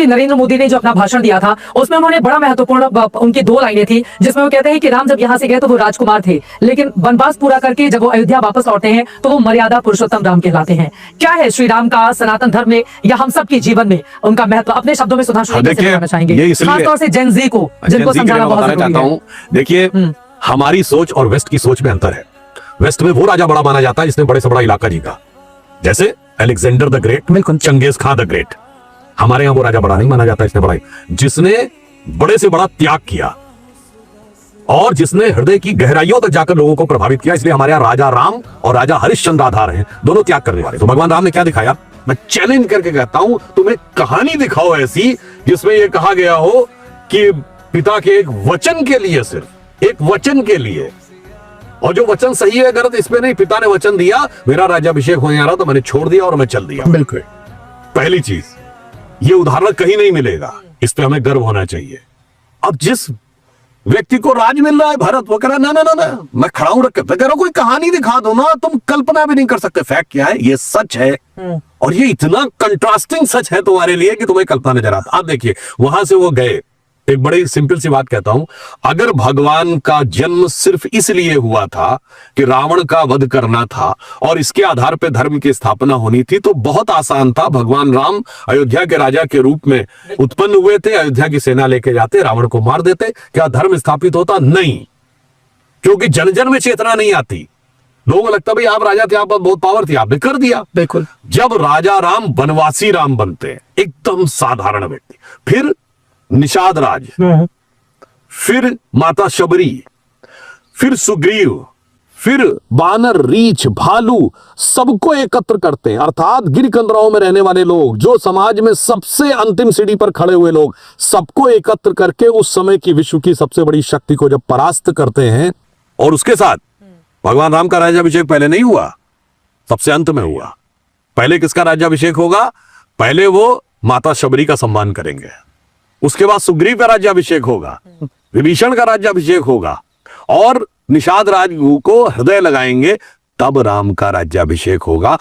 प्रधानमंत्री नरेंद्र मोदी ने जो अपना भाषण दिया था उसमें उन्होंने बड़ा महत्वपूर्ण उनकी 2 लाइनें थी, जिसमें वो कहते हैं कि राम जब यहाँ से गए तो वो राजकुमार थे, लेकिन वनवास पूरा करके जब वो अयोध्या वापस लौटते हैं तो वो मर्यादा पुरुषोत्तम राम कहलाते हैं। क्या है श्री राम का सनातन धर्म में या हम सब के जीवन में उनका महत्व, अपने शब्दों में सुधांशु बताना चाहेंगे, खासतौर से जेन जी को, जिनको समझाना बहुत जरूरी है। देखिए, हमारी सोच और वेस्ट की सोच में अंतर है। वेस्ट में वो राजा बड़ा माना जाता है जिसने बड़े से बड़ा इलाका जीता, जैसे Alexander the great, Genghis Khan the great. हमारे यहाँ वो राजा बड़ा नहीं माना जाता, इसने बड़ा जिसने बड़े से बड़ा त्याग किया और जिसने हृदय की गहराइयों तक जाकर लोगों को प्रभावित किया। इसलिए हमारे यहाँ राजा राम और राजा हरिश्चंद्र आधार हैं, दोनों त्याग करने वाले। तो भगवान राम ने क्या दिखाया, मैं चैलेंज करके कहता हूं, तुम्हें कहानी दिखाओ ऐसी जिसमें यह कहा गया हो कि पिता के एक वचन के लिए, सिर्फ एक वचन के लिए, और जो वचन सही है गलत इसमें नहीं, पिता ने वचन दिया मेरा राज्याभिषेक होने आ रहा तो मैंने छोड़ दिया और मैं चल दिया। बिल्कुल पहली चीज, ये उदाहरण कहीं नहीं मिलेगा, इस पे हमें गर्व होना चाहिए। अब जिस व्यक्ति को राज मिल रहा है भरत, वो कह रहा ना ना ना मैं खड़ा हूं, रख कह रहा कोई कहानी दिखा दो ना, तुम कल्पना भी नहीं कर सकते। फैक्ट क्या है, ये सच है और ये इतना कंट्रास्टिंग सच है तुम्हारे लिए कि तुम्हें कल्पना नजर आता। आप देखिए, वहां से वो गए, एक बड़ी सिंपल सी बात कहता हूं, अगर भगवान का जन्म सिर्फ इसलिए हुआ था कि रावण का वध करना था और इसके आधार पर धर्म की स्थापना होनी थी, तो बहुत आसान था। भगवान राम अयोध्या के राजा के रूप में उत्पन्न हुए थे, अयोध्या की सेना लेके जाते, रावण को मार देते, क्या धर्म स्थापित होता? नहीं, क्योंकि जन जन में चेतना नहीं आती। लोगों को लगता भाई आप राजा थे, आप बहुत पावर थी, आपने कर दिया। बिल्कुल, जब राजा राम वनवासी राम बनते हैं, एकदम साधारण व्यक्ति, फिर निषाद राज, फिर माता शबरी, फिर सुग्रीव, फिर बानर, रीछ, भालू, सबको एकत्र करते हैं। अर्थात गिरकंदराओं में रहने वाले लोग, जो समाज में सबसे अंतिम सीढ़ी पर खड़े हुए लोग, सबको एकत्र करके उस समय की विश्व की सबसे बड़ी शक्ति को जब परास्त करते हैं, और उसके साथ भगवान राम का राज्याभिषेक पहले नहीं हुआ, सबसे अंत में हुआ। पहले किसका राज्याभिषेक होगा? पहले वो माता शबरी का सम्मान करेंगे, उसके बाद सुग्रीव का राज्याभिषेक होगा, विभीषण का राज्याभिषेक होगा, और निषाद राज को हृदय लगाएंगे, तब राम का राज्याभिषेक होगा।